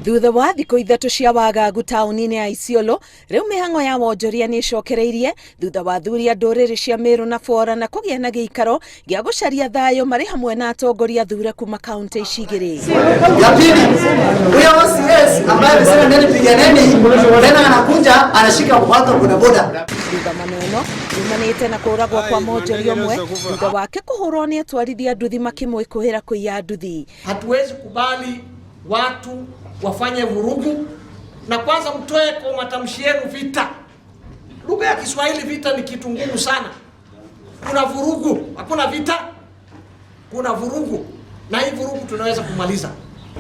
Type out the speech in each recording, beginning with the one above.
Thutha wa thikũ ithatũ cia wagagu taũni-inĩ ya Isiolo, rĩu mĩhang'o ya wonjoria nĩ icokereirie thutha wa athuri a ndũrĩrĩ cia Meru na Bora na kũgĩa na gĩikaro gĩa gũcaria thayũ marĩ hamwe na atongoria thure kuma kaunti ici igĩrĩ. Ya pili, huyo OCS ambaye amesema ndani piganeni tena anakuja anashika kuhata bodaboda. Thutha maneno yumanĩte na kũragwo kwa mwonjoria ũmwe thutha wake kũhũrwo nĩ atwarithia nduthi makĩmwĩkũĩra kũiya nduthi. Hatuwezi kubali watu wafanye vurugu, na kwanza mtoe kwa matamshi yenu vita. Lugha ya Kiswahili vita ni kitu ngumu sana. Kuna vurugu, hakuna vita. Kuna vurugu, na hii vurugu tunaweza kumaliza.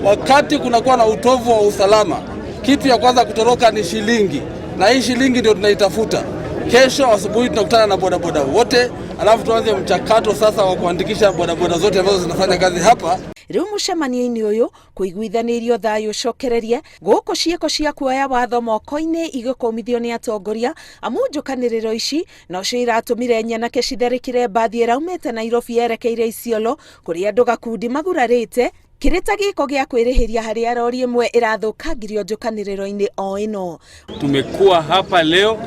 Wakati kunakuwa na utovu wa usalama, kitu ya kwanza kutoroka ni shilingi, na hii shilingi ndio tunaitafuta. Kesho asubuhi tunakutana na bodaboda wote, alafu tuanze mchakato sasa wa kuandikisha bodaboda zote ambazo zinafanya kazi hapa. Rĩu mũcemanio-inĩ ũyũ kũiguithanĩrio thayũ cokererie gũkũ ciĩko cia kuoya watho moko-inĩ igũkũmithio nĩ atongoria amu njũkanĩrĩro ici nocio iratũmire nyanake citharĩkĩre mbathi ĩraumĩte Nairobi yerekeire Isiolo kũrĩa andũ gakundi magurarĩte kĩrĩ ta gĩko gĩa kwĩrĩhĩria harĩa rori ĩmwe ĩrathũkangirio njũkanĩrĩro-inĩ o ĩno. Tumekuwa hapa leo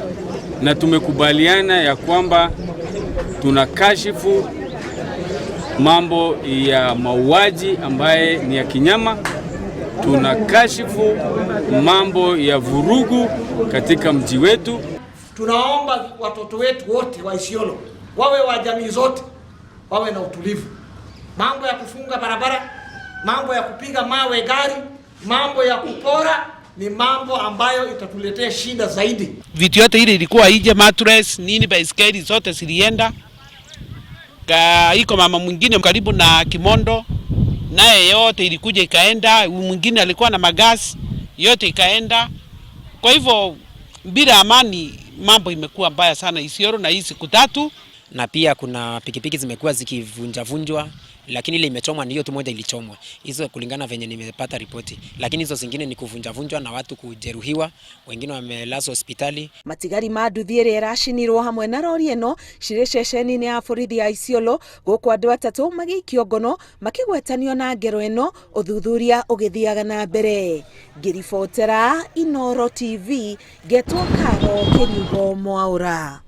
na tumekubaliana ya kwamba tunakashifu mambo ya mauaji ambaye ni ya kinyama, tunakashifu mambo ya vurugu katika mji wetu. Tunaomba watoto wetu wote wa Isiolo wawe wa jamii zote wawe na utulivu. Mambo ya kufunga barabara, mambo ya kupiga mawe gari, mambo ya kupora ni mambo ambayo itatuletea shida zaidi. Vitu yote ile ilikuwa nje, mattress nini, baiskeli zote zilienda. Iko mama mwingine karibu na Kimondo naye yote ilikuja ikaenda, mwingine alikuwa na magasi yote ikaenda. Kwa hivyo bila amani mambo imekuwa mbaya sana Isiolo na hii siku tatu. Na pia kuna pikipiki zimekuwa zikivunjwa, lakini ile imechomwa ni hiyo tu moja ilichomwa. Hizo kulingana venye nimepata ripoti. Lakini hizo zingine ni kuvunjwa na watu kujeruhiwa, wengine wamelazwa hospitali. Matigari ma nduthi ĩrĩa ĩracinirwo hamwe na rori ĩno cirĩ ceceni-inĩ ya borithi ya Isiolo gũkũ andũ atatũ magĩikio ngono makĩgwetanio na ngero ĩno ũthuthuria ũgĩthiaga na mbere. Ngĩribotera Inooro TV, Getwo Karo Kĩnyugo Mwaũra.